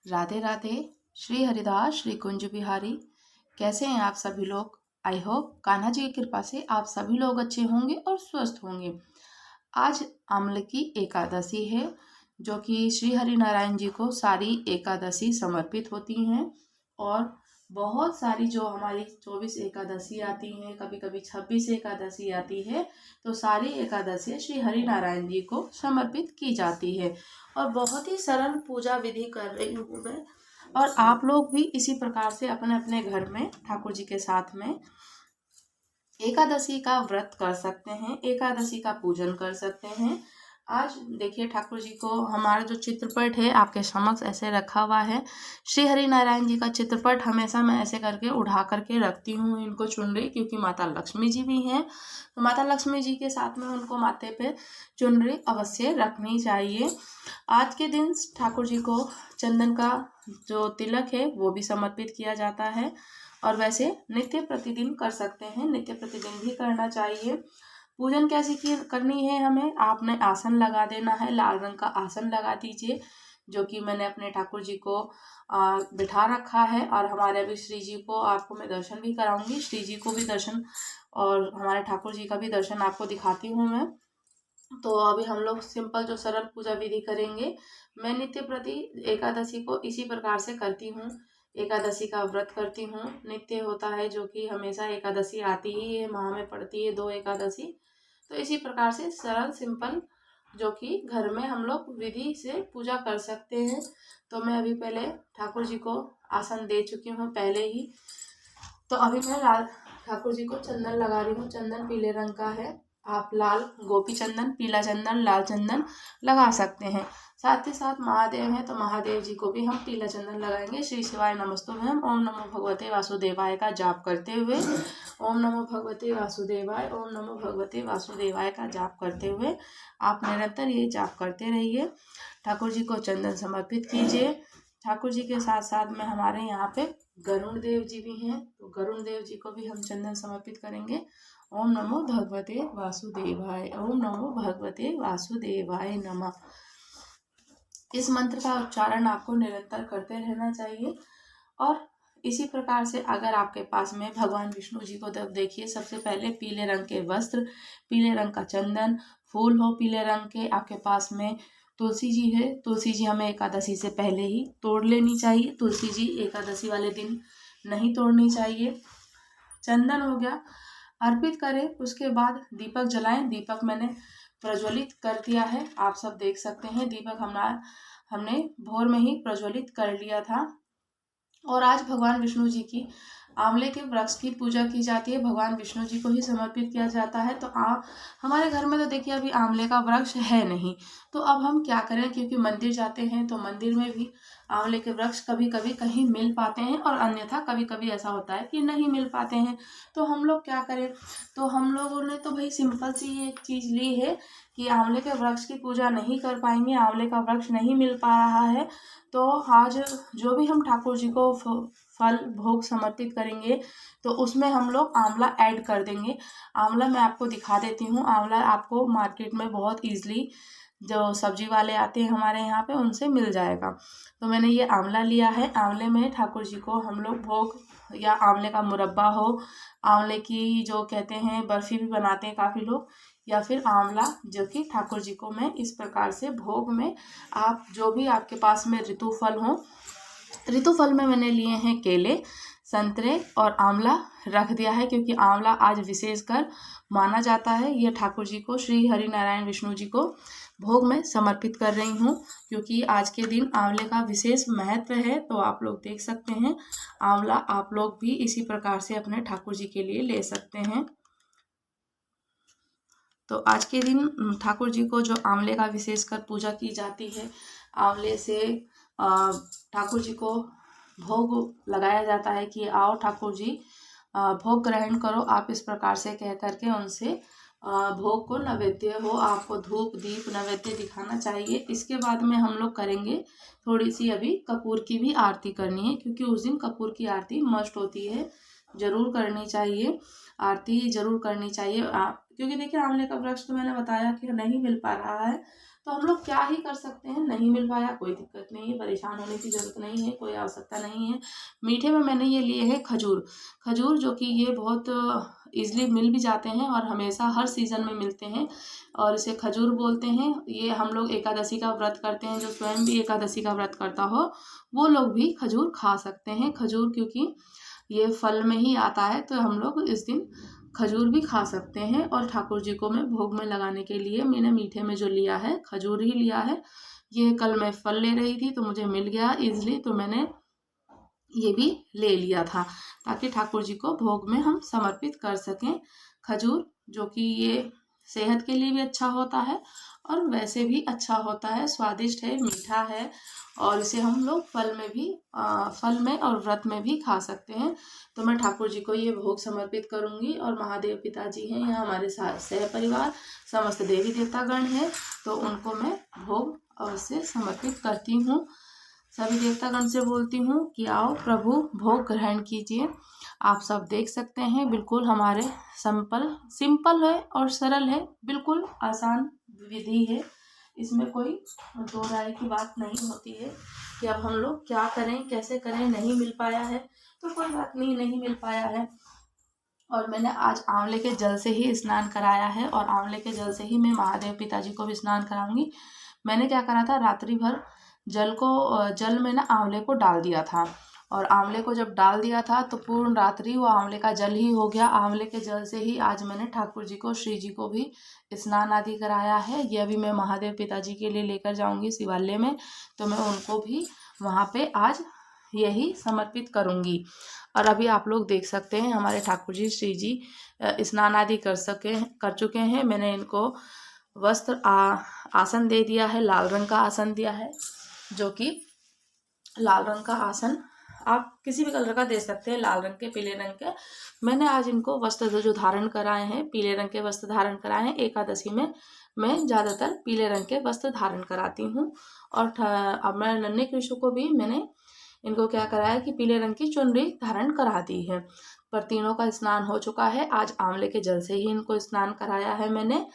राधे राधे। श्री हरिदास श्री कुंज बिहारी। कैसे हैं आप सभी लोग? आई होप कान्हा जी की कृपा से आप सभी लोग अच्छे होंगे और स्वस्थ होंगे। आज अम्ल की एकादशी है, जो कि श्री हरि नारायण जी को सारी एकादशी समर्पित होती हैं। और बहुत सारी जो हमारी 24 एकादशी आती हैं, कभी कभी 26 एकादशी आती है, तो सारी एकादशी श्री हरि नारायण जी को समर्पित की जाती है। और बहुत ही सरल पूजा विधि कर रही हूँ मैं, और आप लोग भी इसी प्रकार से अपने अपने घर में ठाकुर जी के साथ में एकादशी का व्रत कर सकते हैं, एकादशी का पूजन कर सकते हैं। आज देखिए, ठाकुर जी को हमारा जो चित्रपट है आपके समक्ष ऐसे रखा हुआ है। श्री हरि नारायण जी का चित्रपट हमेशा मैं ऐसे करके उठा करके रखती हूँ इनको चुनरी, क्योंकि माता लक्ष्मी जी भी हैं, तो माता लक्ष्मी जी के साथ में उनको माथे पे चुनरी अवश्य रखनी चाहिए। आज के दिन ठाकुर जी को चंदन का जो तिलक है वो भी समर्पित किया जाता है। और वैसे नित्य प्रतिदिन कर सकते हैं, नित्य प्रतिदिन भी करना चाहिए। पूजन कैसी करनी है हमें, आपने आसन लगा देना है, लाल रंग का आसन लगा दीजिए, जो कि मैंने अपने ठाकुर जी को बिठा रखा है। और हमारे अभी श्री जी को आपको मैं दर्शन भी कराऊंगी, श्री जी को भी दर्शन और हमारे ठाकुर जी का भी दर्शन आपको दिखाती हूँ मैं। तो अभी हम लोग सिंपल जो सरल पूजा विधि करेंगे। मैं नित्य प्रति एकादशी को इसी प्रकार से करती हूँ, एकादशी का व्रत करती हूँ। नित्य होता है, जो कि हमेशा एकादशी आती ही है, माह में पड़ती है 2 एकादशी। तो इसी प्रकार से सरल सिंपल, जो कि घर में हम लोग विधि से पूजा कर सकते हैं। तो मैं अभी पहले ठाकुर जी को आसन दे चुकी हूँ पहले ही। तो अभी मैं ठाकुर जी को चंदन लगा रही हूँ। चंदन पीले रंग का है, आप लाल गोपी चंदन, पीला चंदन, लाल चंदन लगा सकते हैं। साथ ही साथ महादेव हैं, तो महादेव जी को भी हम पीला चंदन लगाएंगे। श्री शिवाय नमस्तुभ्यम, ओम नमो भगवते वासुदेवाय का जाप करते हुए, ओम नमो भगवते वासुदेवाय, ओम नमो भगवते वासुदेवाय का जाप करते हुए आप निरंतर ये जाप करते रहिए। ठाकुर जी को चंदन समर्पित कीजिए। ठाकुर जी के साथ साथ में हमारे यहाँ पे गरुण देव जी भी हैं, तो गरुण देव जी को भी हम चंदन समर्पित करेंगे। ओम नमो भगवते वासुदेवाय, ओम नमो भगवते वासुदेवाय नमः। इस मंत्र का उच्चारण आपको निरंतर करते रहना चाहिए। और इसी प्रकार से अगर आपके पास में भगवान विष्णु जी को देखिए, सबसे पहले पीले रंग के वस्त्र, पीले रंग का चंदन, फूल हो पीले रंग के आपके पास में। तुलसी जी है, तुलसी जी हमें एकादशी से पहले ही तोड़ लेनी चाहिए, तुलसी जी एकादशी वाले दिन नहीं तोड़नी चाहिए। चंदन हो गया, अर्पित करें। उसके बाद दीपक जलाएं। दीपक मैंने प्रज्वलित कर दिया है, आप सब देख सकते हैं। दीपक हमने भोर में ही प्रज्वलित कर लिया था। और आज भगवान विष्णु जी की आंवले के वृक्ष की पूजा की जाती है, भगवान विष्णु जी को ही समर्पित किया जाता है। तो हमारे घर में तो देखिए अभी आंवले का वृक्ष है नहीं, तो अब हम क्या करें, क्योंकि मंदिर जाते हैं तो मंदिर में भी आंवले के वृक्ष कभी कभी कहीं मिल पाते हैं, और अन्यथा कभी कभी ऐसा होता है कि नहीं मिल पाते हैं। तो हम लोग क्या करें, तो हम लोगों ने तो भाई सिंपल सी एक चीज़ ली है कि आंवले के वृक्ष की पूजा नहीं कर पाएंगे, आंवले का वृक्ष नहीं मिल पा रहा है, तो आज जो भी हम ठाकुर जी को फल भोग समर्पित करेंगे, तो उसमें हम लोग आंवला ऐड कर देंगे। आंवला मैं आपको दिखा देती हूँ। आंवला आपको मार्केट में बहुत ईजिली, जो सब्जी वाले आते हैं हमारे यहाँ पे, उनसे मिल जाएगा। तो मैंने ये आंवला लिया है। आंवले में ठाकुर जी को हम लोग भोग, या आंवले का मुरब्बा हो, आंवले की जो कहते हैं बर्फी भी बनाते हैं काफ़ी लोग, या फिर आंवला, जो कि ठाकुर जी को मैं इस प्रकार से भोग में, आप जो भी आपके पास में ऋतु फल हो, ऋतु फल में मैंने लिए हैं केले, संतरे और आंवला रख दिया है, क्योंकि आंवला आज विशेषकर माना जाता है। यह ठाकुर जी को, श्री हरि नारायण विष्णु जी को भोग में समर्पित कर रही हूँ, क्योंकि आज के दिन आंवले का विशेष महत्व है। तो आप लोग देख सकते हैं, आंवला आप लोग भी इसी प्रकार से अपने ठाकुर जी के लिए ले सकते हैं। तो आज के दिन ठाकुर जी को जो आंवले का विशेषकर पूजा की जाती है, आंवले से ठाकुर जी को भोग लगाया जाता है कि आओ ठाकुर जी भोग ग्रहण करो, आप इस प्रकार से कह करके उनसे भोग को, नैवेद्य हो, आपको धूप दीप नैवेद्य दिखाना चाहिए। इसके बाद में हम लोग करेंगे थोड़ी सी अभी कपूर की भी आरती करनी है, क्योंकि उस दिन कपूर की आरती मस्ट होती है, जरूर करनी चाहिए, आरती जरूर करनी चाहिए। क्योंकि देखिए आंवले का वृक्ष तो मैंने बताया कि नहीं मिल पा रहा है, तो हम लोग क्या ही कर सकते हैं। नहीं मिल पाया, कोई दिक्कत नहीं है, परेशान होने की ज़रूरत नहीं है, कोई आवश्यकता नहीं है। मीठे में मैंने ये लिए हैं खजूर। खजूर जो कि ये बहुत ईज़िली मिल भी जाते हैं और हमेशा हर सीज़न में मिलते हैं, और इसे खजूर बोलते हैं। ये हम लोग एकादशी का व्रत करते हैं, जो स्वयं भी एकादशी का व्रत करता हो वो लोग भी खजूर खा सकते हैं। खजूर क्योंकि ये फल में ही आता है, तो हम लोग इस दिन खजूर भी खा सकते हैं। और ठाकुर जी को मैं भोग में लगाने के लिए मैंने मीठे में जो लिया है खजूर ही लिया है। ये कल मैं फल ले रही थी तो मुझे मिल गया ईजिली, तो मैंने ये भी ले लिया था ताकि ठाकुर जी को भोग में हम समर्पित कर सकें। खजूर जो कि ये सेहत के लिए भी अच्छा होता है और वैसे भी अच्छा होता है, स्वादिष्ट है, मीठा है, और इसे हम लोग फल में और व्रत में भी खा सकते हैं। तो मैं ठाकुर जी को ये भोग समर्पित करूंगी। और महादेव पिताजी हैं यहाँ, हमारे साथ सह परिवार समस्त देवी देवतागण हैं, तो उनको मैं भोग अवश्य समर्पित करती हूँ। सभी देवतागण से बोलती हूँ कि आओ प्रभु भोग ग्रहण कीजिए। आप सब देख सकते हैं बिल्कुल हमारे सिंपल है और सरल है, बिल्कुल आसान विधि है। इसमें कोई दो राय की बात नहीं होती है कि अब हम लोग क्या करें, कैसे करें। नहीं मिल पाया है तो कोई बात नहीं, नहीं मिल पाया है। और मैंने आज आंवले के जल से ही स्नान कराया है, और आंवले के जल से ही मैं महादेव पिताजी को भी स्नान कराऊंगी। मैंने क्या करा था, रात्रि भर जल में ना आंवले को डाल दिया था, और आंवले को जब डाल दिया था तो पूर्ण रात्रि वो आंवले का जल ही हो गया। आंवले के जल से ही आज मैंने ठाकुर जी को, श्री जी को भी स्नान आदि कराया है। ये अभी मैं महादेव पिताजी के लिए लेकर जाऊंगी शिवालय में, तो मैं उनको भी वहाँ पे आज यही समर्पित करूंगी। और अभी आप लोग देख सकते हैं हमारे ठाकुर जी, श्री जी स्नान आदि कर चुके हैं। मैंने इनको वस्त्र आसन दे दिया है, लाल रंग का आसन दिया है, जो कि लाल रंग का आसन आप किसी भी कलर का दे सकते हैं, लाल रंग के, पीले रंग के। मैंने आज इनको वस्त्र जो धारण कराए हैं, पीले रंग के वस्त्र धारण कराए हैं। एकादशी में मैं ज़्यादातर पीले रंग के वस्त्र धारण कराती हूँ। और अब मैं नन्हे कृष्ण को भी मैंने इनको क्या कराया कि पीले रंग की चुनरी धारण करा दी है। पर तीनों का स्नान हो चुका है। आज आंवले के जल से ही इनको स्नान कराया है मैंने।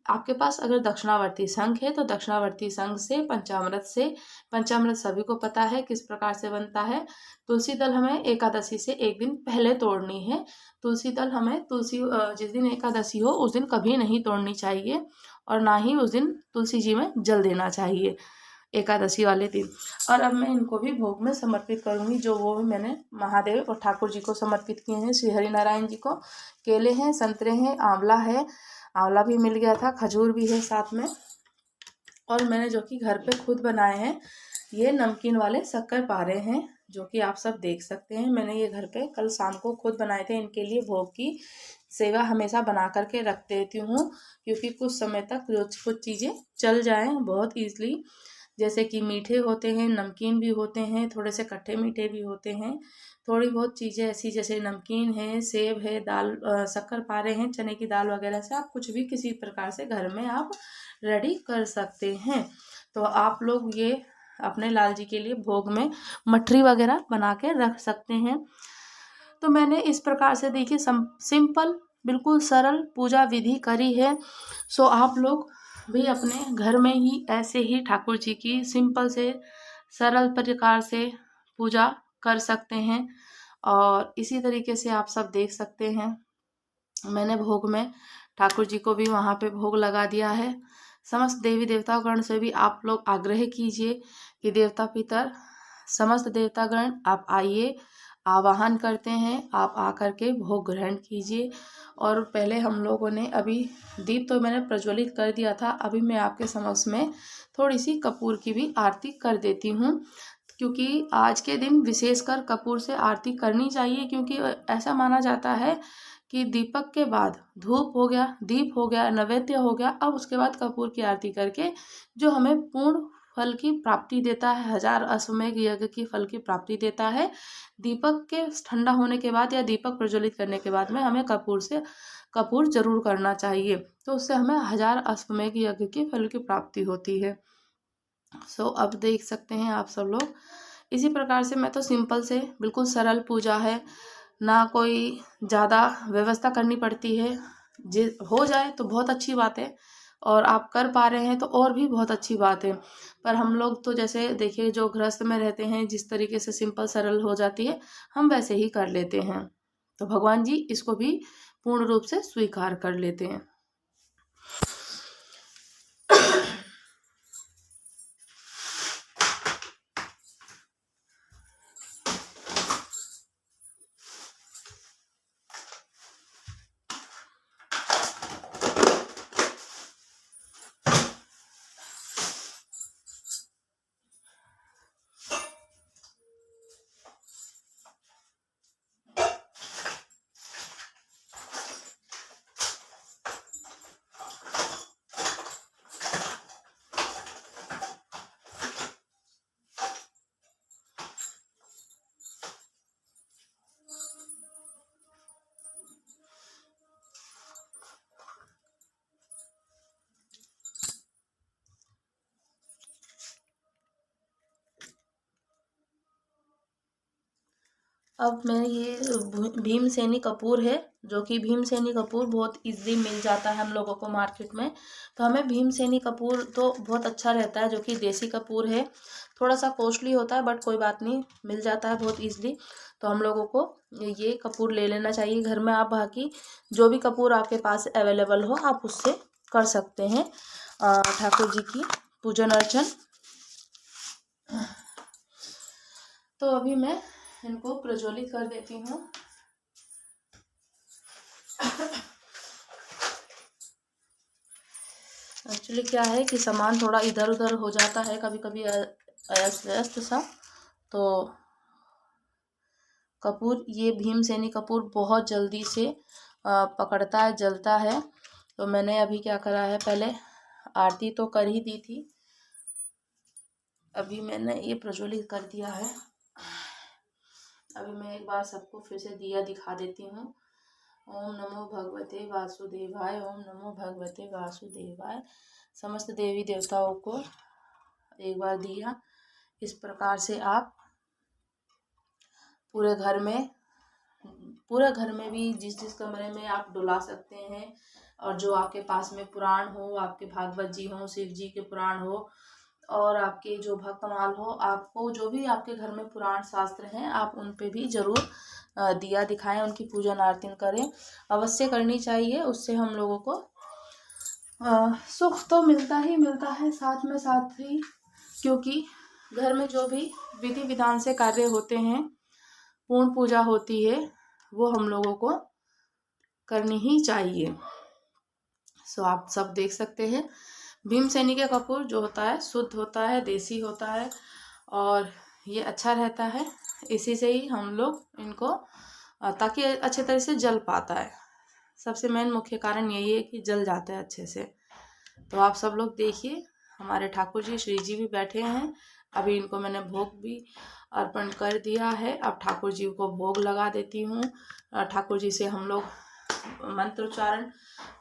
आपके पास अगर दक्षिणावर्ती शंख है तो दक्षिणावर्ती शंख से, पंचामृत सभी को पता है किस प्रकार से बनता है। तुलसी दल हमें एकादशी से एक दिन पहले तोड़नी है। तुलसी दल हमें जिस दिन एकादशी हो उस दिन कभी नहीं तोड़नी चाहिए, और ना ही उस दिन तुलसी जी में जल देना चाहिए एकादशी वाले दिन। और अब मैं इनको भी भोग में समर्पित करूंगी, जो वो भी मैंने महादेव और ठाकुर जी को समर्पित किए हैं। श्री हरि नारायण जी को केले हैं, संतरे हैं, आंवला है, आंवला भी मिल गया था, खजूर भी है साथ में। और मैंने जो कि घर पे खुद बनाए हैं ये नमकीन वाले शक्कर पारे हैं, जो कि आप सब देख सकते हैं। मैंने ये घर पे कल शाम को खुद बनाए थे। इनके लिए भोग की सेवा हमेशा बना करके रख देती हूँ, क्योंकि कुछ समय तक कुछ चीज़ें चल जाएं बहुत ईजली। जैसे कि मीठे होते हैं, नमकीन भी होते हैं, थोड़े से खट्टे मीठे भी होते हैं। थोड़ी बहुत चीज़ें ऐसी जैसे नमकीन है, सेब है, दाल शक्कर पारे हैं, चने की दाल वगैरह से आप कुछ भी किसी प्रकार से घर में आप रेडी कर सकते हैं। तो आप लोग ये अपने लाल जी के लिए भोग में मठरी वगैरह बना के रख सकते हैं। तो मैंने इस प्रकार से देखिए सिंपल बिल्कुल सरल पूजा विधि करी है। सो आप लोग भी अपने घर में ही ऐसे ही ठाकुर जी की सिंपल से सरल प्रकार से पूजा कर सकते हैं। और इसी तरीके से आप सब देख सकते हैं मैंने भोग में ठाकुर जी को भी वहाँ पे भोग लगा दिया है। समस्त देवी देवतागण से भी आप लोग आग्रह कीजिए कि देवता पितर समस्त देवतागण आप आइए, आवाहन करते हैं, आप आकर के भोग ग्रहण कीजिए। और पहले हम लोगों ने अभी दीप तो मैंने प्रज्वलित कर दिया था, अभी मैं आपके समक्ष में थोड़ी सी कपूर की भी आरती कर देती हूँ, क्योंकि आज के दिन विशेषकर कपूर से आरती करनी चाहिए। क्योंकि ऐसा माना जाता है कि दीपक के बाद धूप हो गया, दीप हो गया, नैवेद्य हो गया, अब उसके बाद कपूर की आरती करके जो हमें पूर्ण फल की प्राप्ति देता है, 1000 अश्वमेघ यज्ञ की फल की प्राप्ति देता है। दीपक के ठंडा होने के बाद या दीपक प्रज्वलित करने के बाद में हमें कपूर जरूर करना चाहिए, तो उससे हमें 1000 अश्वमेघ यज्ञ की फल की प्राप्ति होती है। सो अब देख सकते हैं आप सब लोग इसी प्रकार से। मैं तो सिंपल से बिल्कुल सरल पूजा है, ना कोई ज़्यादा व्यवस्था करनी पड़ती है, हो जाए तो बहुत अच्छी बात है, और आप कर पा रहे हैं तो और भी बहुत अच्छी बात है। पर हम लोग तो जैसे देखिए जो गृहस्थ में रहते हैं, जिस तरीके से सिंपल सरल हो जाती है हम वैसे ही कर लेते हैं। तो भगवान जी इसको भी पूर्ण रूप से स्वीकार कर लेते हैं। अब मैं ये भीमसेनी कपूर है, जो कि भीमसेनी कपूर बहुत इजीली मिल जाता है हम लोगों को मार्केट में। तो हमें भीमसेनी कपूर तो बहुत अच्छा रहता है, जो कि देसी कपूर है। थोड़ा सा कॉस्टली होता है बट कोई बात नहीं, मिल जाता है बहुत इजीली। तो हम लोगों को ये कपूर ले लेना चाहिए घर में। आप बाकी जो भी कपूर आपके पास अवेलेबल हो आप उससे कर सकते हैं ठाकुर जी की पूजन अर्चन। तो अभी मैं इनको प्रज्वलित कर देती हूँ। एक्चुअली क्या है कि सामान थोड़ा इधर उधर हो जाता है कभी कभी अस्त व्यस्त सा। तो कपूर, ये भीमसेनी कपूर बहुत जल्दी से पकड़ता है, जलता है। तो मैंने अभी क्या करा है, पहले आरती तो कर ही दी थी, अभी मैंने ये प्रज्वलित कर दिया है। अभी मैं एक बार सबको फिर से दिया दिखा देती हूँ। ओम नमो भगवते वासुदेवाय, ओम नमो भगवते वासुदेवाय। समस्त देवी देवताओं को एक बार दिया। इस प्रकार से आप पूरे घर में भी जिस जिस कमरे में आप डुला सकते हैं, और जो आपके पास में पुराण हो, आपके भागवत जी हो, शिव जी के पुराण हो, और आपके जो भक्तमाल हो, आपको जो भी आपके घर में पुराण शास्त्र हैं आप उन पे भी जरूर दिया दिखाएं, उनकी पूजन आरती करें। अवश्य करनी चाहिए, उससे हम लोगों को सुख तो मिलता ही मिलता है, साथ में साथ ही क्योंकि घर में जो भी विधि विधान से कार्य होते हैं, पूर्ण पूजा होती है, वो हम लोगों को करनी ही चाहिए। सो आप सब देख सकते हैं भीमसेनी का कपूर जो होता है शुद्ध होता है, देसी होता है, और ये अच्छा रहता है। इसी से ही हम लोग इनको ताकि अच्छे तरह से जल पाता है। सबसे मेन मुख्य कारण यही है कि जल जाता है अच्छे से। तो आप सब लोग देखिए, हमारे ठाकुर जी श्री जी भी बैठे हैं। अभी इनको मैंने भोग भी अर्पण कर दिया है। अब ठाकुर जी को भोग लगा देती हूँ। ठाकुर जी से हम लोग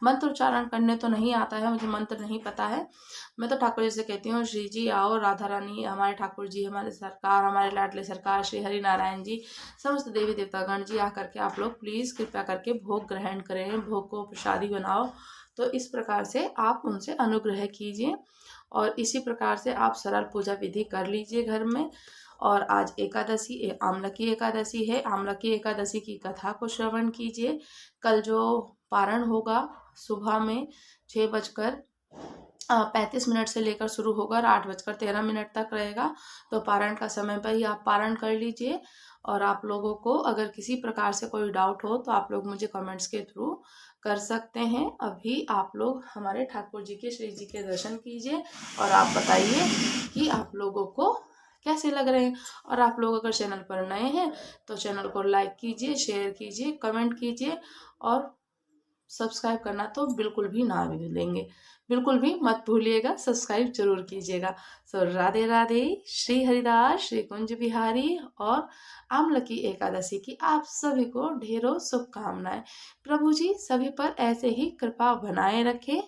मंत्र उच्चारण करने तो नहीं आता है, मुझे मंत्र नहीं पता है। मैं तो ठाकुर जी से कहती हूँ, श्री जी आओ, राधा रानी, हमारे ठाकुर जी, हमारे सरकार, हमारे लाडले सरकार श्री हरि नारायण जी, समस्त देवी देवतागण जी आकर के आप लोग प्लीज़ कृपया करके भोग ग्रहण करें, भोग को प्रसादी बनाओ। तो इस प्रकार से आप उनसे अनुग्रह कीजिए, और इसी प्रकार से आप सरल पूजा विधि कर लीजिए घर में। और आज एकादशी, आमलकी एकादशी है। आमलकी एकादशी की कथा को श्रवण कीजिए। कल जो पारण होगा सुबह में 6:35 से लेकर शुरू होगा और 8:13 तक रहेगा। तो पारण का समय पर ही आप पारण कर लीजिए। और आप लोगों को अगर किसी प्रकार से कोई डाउट हो तो आप लोग मुझे कमेंट्स के थ्रू कर सकते हैं। अभी आप लोग हमारे ठाकुर जी के, श्री जी के दर्शन कीजिए, और आप बताइए कि आप लोगों को कैसे लग रहे हैं। और आप लोग अगर चैनल पर नए हैं तो चैनल को लाइक कीजिए, शेयर कीजिए, कमेंट कीजिए, और सब्सक्राइब करना तो बिल्कुल भी ना भूलेंगे, बिल्कुल भी मत भूलिएगा, सब्सक्राइब जरूर कीजिएगा। सो राधे राधे, श्री हरिदास, श्री कुंज बिहारी और आमलकी एकादशी की आप सभी को ढेरों शुभकामनाएं। प्रभु जी सभी पर ऐसे ही कृपा बनाए रखें।